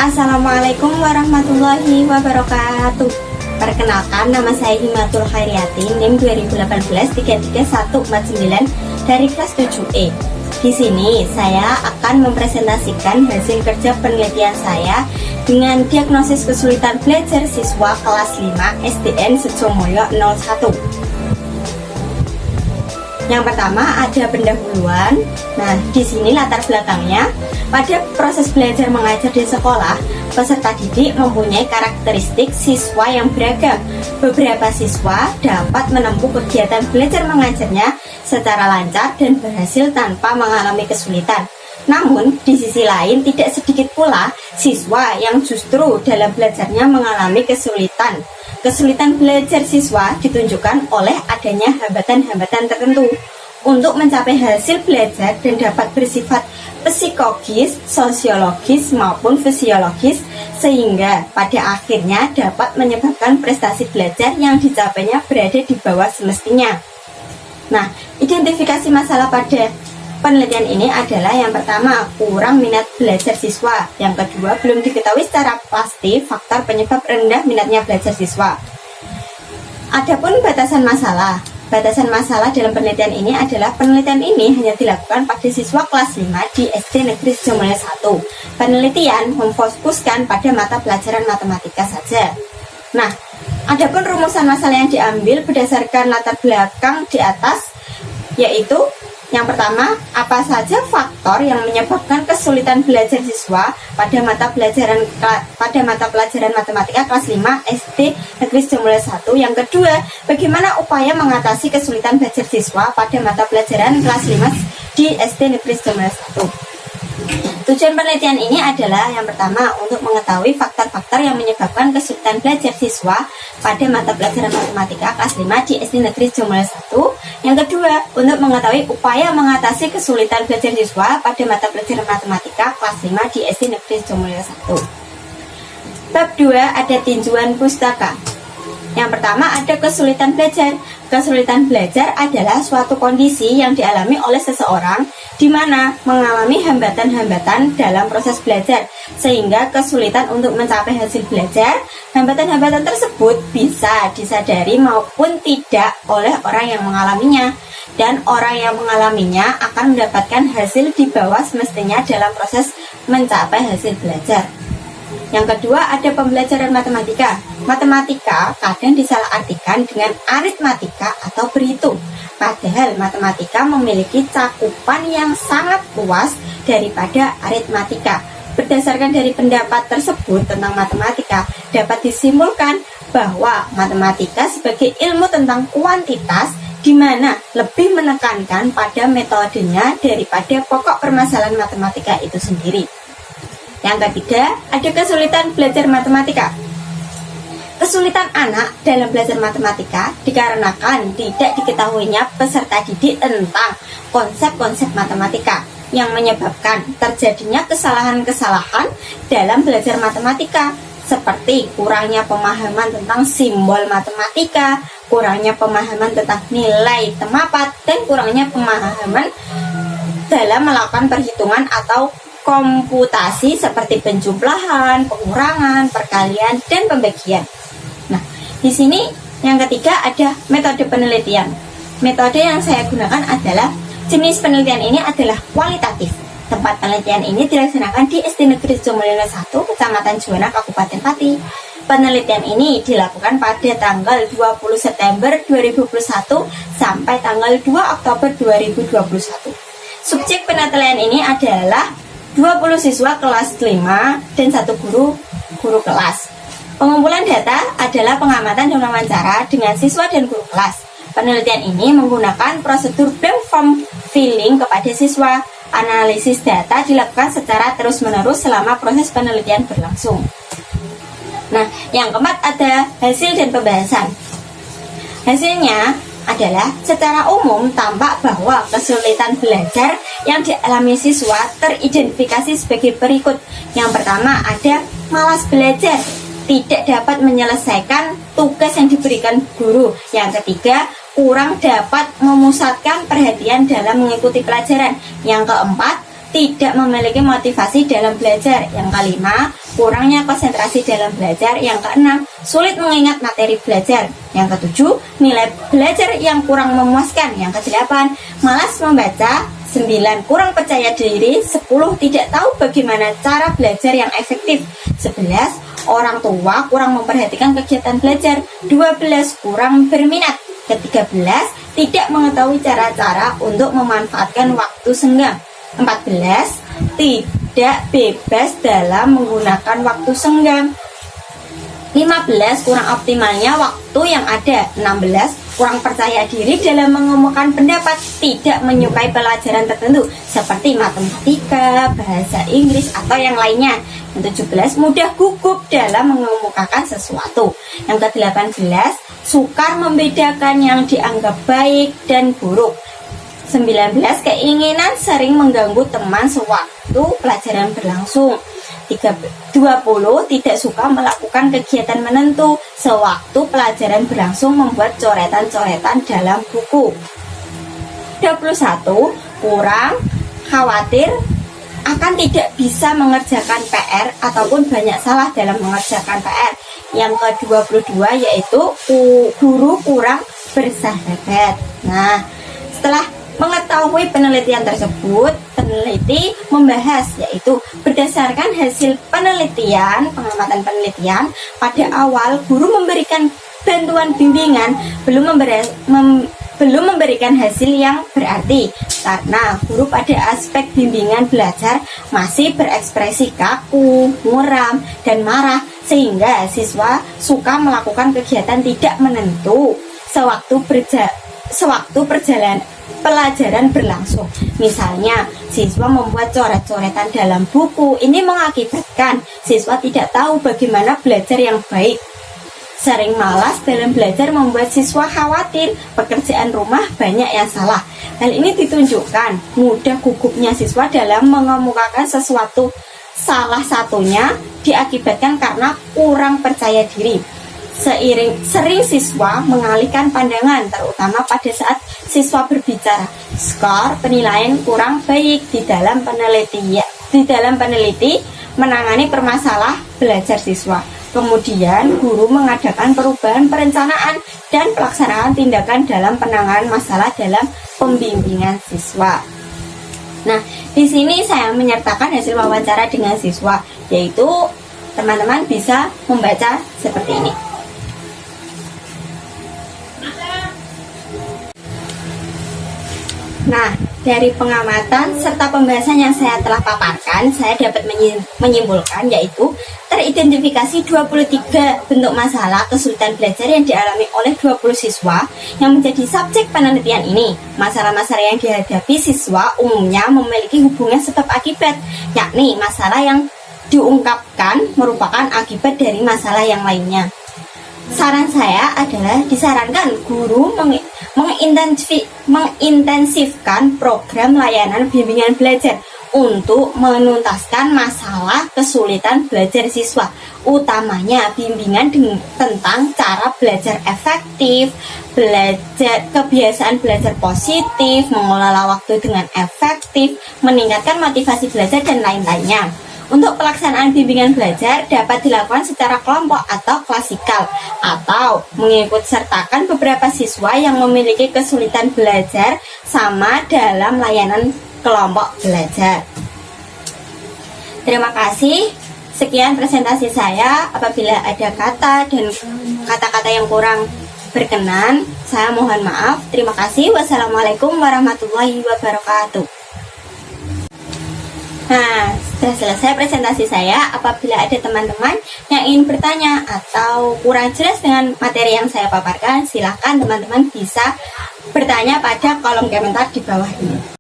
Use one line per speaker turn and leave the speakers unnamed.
Assalamualaikum warahmatullahi wabarakatuh. Perkenalkan, nama saya Himatul Khairiyati, NIM 2018-33149 dari kelas 7E. Di sini saya akan mempresentasikan hasil kerja penelitian saya dengan diagnosis kesulitan belajar siswa kelas 5 SDN Sejomulyo 01. Yang pertama ada pendahuluan. Nah, di sini latar belakangnya. Pada proses belajar mengajar di sekolah, peserta didik mempunyai karakteristik siswa yang beragam. Beberapa siswa dapat menempuh kegiatan belajar mengajarnya secara lancar dan berhasil tanpa mengalami kesulitan. Namun, di sisi lain tidak sedikit pula siswa yang justru dalam belajarnya mengalami kesulitan. Kesulitan belajar siswa ditunjukkan oleh adanya hambatan-hambatan tertentu untuk mencapai hasil belajar dan dapat bersifat psikologis, sosiologis maupun fisiologis, sehingga pada akhirnya dapat menyebabkan prestasi belajar yang dicapainya berada di bawah semestinya. Nah, identifikasi masalah pada penelitian ini adalah yang pertama, kurang minat belajar siswa. Yang kedua, belum diketahui secara pasti faktor penyebab rendah minatnya belajar siswa. Adapun batasan masalah. Batasan masalah dalam penelitian ini adalah penelitian ini hanya dilakukan pada siswa kelas 5 di SD Negeri Sejomulyo 1. Penelitian memfokuskan pada mata pelajaran matematika saja. Nah, adapun rumusan masalah yang diambil berdasarkan latar belakang di atas, yaitu yang pertama, apa saja faktor yang menyebabkan kesulitan belajar siswa pada mata pelajaran matematika kelas 5 SD Negeri Sejomulyo 1. Yang kedua, bagaimana upaya mengatasi kesulitan belajar siswa pada mata pelajaran kelas 5 di SD Negeri Sejomulyo 1. Tujuan penelitian ini adalah yang pertama, untuk mengetahui faktor-faktor yang menyebabkan kesulitan belajar siswa pada mata pelajaran matematika kelas 5 di SD Negeri Sejomulyo 1. Yang kedua, untuk mengetahui upaya mengatasi kesulitan belajar siswa pada mata pelajaran matematika kelas 5 di SD Negeri Sejomulyo 1. Bab 2 ada tinjauan pustaka. Yang pertama ada kesulitan belajar. Kesulitan belajar adalah suatu kondisi yang dialami oleh seseorang di mana mengalami hambatan-hambatan dalam proses belajar sehingga kesulitan untuk mencapai hasil belajar. Hambatan-hambatan tersebut bisa disadari maupun tidak oleh orang yang mengalaminya, dan orang yang mengalaminya akan mendapatkan hasil di bawah semestinya dalam proses mencapai hasil belajar. Yang kedua ada pembelajaran matematika. Matematika kadang disalahartikan dengan aritmatika atau berhitung. Padahal matematika memiliki cakupan yang sangat luas daripada aritmatika. Berdasarkan dari pendapat tersebut tentang matematika, dapat disimpulkan bahwa matematika sebagai ilmu tentang kuantitas di mana lebih menekankan pada metodenya daripada pokok permasalahan matematika itu sendiri. Yang ketiga, ada kesulitan belajar matematika. Kesulitan anak dalam belajar matematika dikarenakan tidak diketahuinya peserta didik tentang konsep-konsep matematika yang menyebabkan terjadinya kesalahan-kesalahan dalam belajar matematika, seperti kurangnya pemahaman tentang simbol matematika, kurangnya pemahaman tentang nilai temapat, dan kurangnya pemahaman dalam melakukan perhitungan atau komputasi seperti penjumlahan, pengurangan, perkalian, dan pembagian. Nah, di sini yang ketiga ada metode penelitian. Metode yang saya gunakan adalah jenis penelitian ini adalah kualitatif. Tempat penelitian ini dilaksanakan di SD Negeri Sejomulyo 1, Kecamatan Juwana, Kabupaten Pati. Penelitian ini dilakukan pada tanggal 20 September 2021 sampai tanggal 2 Oktober 2021. Subjek penelitian ini adalah 20 siswa kelas 5 dan 1 guru kelas. Pengumpulan data adalah pengamatan dan wawancara dengan siswa dan guru kelas. Penelitian ini menggunakan prosedur blank form filling kepada siswa. Analisis data dilakukan secara terus-menerus selama proses penelitian berlangsung. Nah, yang keempat ada hasil dan pembahasan. Hasilnya adalah secara umum tampak bahwa kesulitan belajar yang dialami siswa teridentifikasi sebagai berikut. Yang pertama ada malas belajar, tidak dapat menyelesaikan tugas yang diberikan guru. Yang ketiga, kurang dapat memusatkan perhatian dalam mengikuti pelajaran. Yang keempat, tidak memiliki motivasi dalam belajar. Yang kelima, kurangnya konsentrasi dalam belajar. Yang keenam, sulit mengingat materi belajar. Yang ketujuh, nilai belajar yang kurang memuaskan. Yang kedelapan, malas membaca. 9, kurang percaya diri. 10, tidak tahu bagaimana cara belajar yang efektif. 11, orang tua kurang memperhatikan kegiatan belajar. 12, kurang berminat. Ke-13, tidak mengetahui cara-cara untuk memanfaatkan waktu senggang. 14, tidak bebas dalam menggunakan waktu senggang. 15, kurang optimalnya waktu yang ada. 16, kurang percaya diri dalam mengemukakan pendapat. Tidak menyukai pelajaran tertentu seperti matematika, bahasa Inggris, atau yang lainnya. Yang 17, mudah gugup dalam mengemukakan sesuatu. Yang ke-18, sukar membedakan yang dianggap baik dan buruk. 19, keinginan sering mengganggu teman sewaktu pelajaran berlangsung. 20, tidak suka melakukan kegiatan menentu sewaktu pelajaran berlangsung, membuat coretan-coretan dalam buku. 21, kurang khawatir akan tidak bisa mengerjakan PR ataupun banyak salah dalam mengerjakan PR. Yang ke-22 yaitu guru kurang bersahabat. Nah, setelah mengetahui penelitian tersebut, peneliti membahas yaitu berdasarkan hasil pengamatan penelitian, pada awal guru memberikan bantuan bimbingan belum memberikan hasil yang berarti karena guru pada aspek bimbingan belajar masih berekspresi kaku, muram, dan marah sehingga siswa suka melakukan kegiatan tidak menentu sewaktu perjalanan pelajaran berlangsung. Misalnya, siswa membuat coret-coretan dalam buku. Ini mengakibatkan siswa tidak tahu bagaimana belajar yang baik. Sering malas dalam belajar membuat siswa khawatir pekerjaan rumah banyak yang salah. Hal ini ditunjukkan mudah gugupnya siswa dalam mengemukakan sesuatu. Salah satunya diakibatkan karena kurang percaya diri. Sering siswa mengalihkan pandangan, terutama pada saat siswa berbicara. Skor penilaian kurang baik di dalam peneliti menangani permasalahan belajar siswa. Kemudian guru mengadakan perubahan perencanaan dan pelaksanaan tindakan dalam penanganan masalah dalam pembimbingan siswa. Nah, di sini saya menyertakan hasil wawancara dengan siswa, yaitu teman-teman bisa membaca seperti ini. Nah, dari pengamatan serta pembahasan yang saya telah paparkan, saya dapat menyimpulkan yaitu teridentifikasi 23 bentuk masalah kesulitan belajar yang dialami oleh 20 siswa yang menjadi subjek penelitian ini. Masalah-masalah yang dihadapi siswa umumnya memiliki hubungan sebab akibat, yakni masalah yang diungkapkan merupakan akibat dari masalah yang lainnya. Saran saya adalah disarankan guru mengintensifkan program layanan bimbingan belajar untuk menuntaskan masalah kesulitan belajar siswa, utamanya bimbingan tentang cara belajar efektif, kebiasaan belajar positif, mengelola waktu dengan efektif, meningkatkan motivasi belajar, dan lain-lainnya. Untuk pelaksanaan bimbingan belajar dapat dilakukan secara kelompok atau klasikal, atau mengikut sertakan beberapa siswa yang memiliki kesulitan belajar sama dalam layanan kelompok belajar. Terima kasih. Sekian presentasi saya. Apabila ada kata dan kata-kata yang kurang berkenan, saya mohon maaf. Terima kasih. Wassalamualaikum warahmatullahi wabarakatuh. Nah, sudah selesai presentasi saya. Apabila ada teman-teman yang ingin bertanya atau kurang jelas dengan materi yang saya paparkan, silakan teman-teman bisa bertanya pada kolom komentar di bawah ini.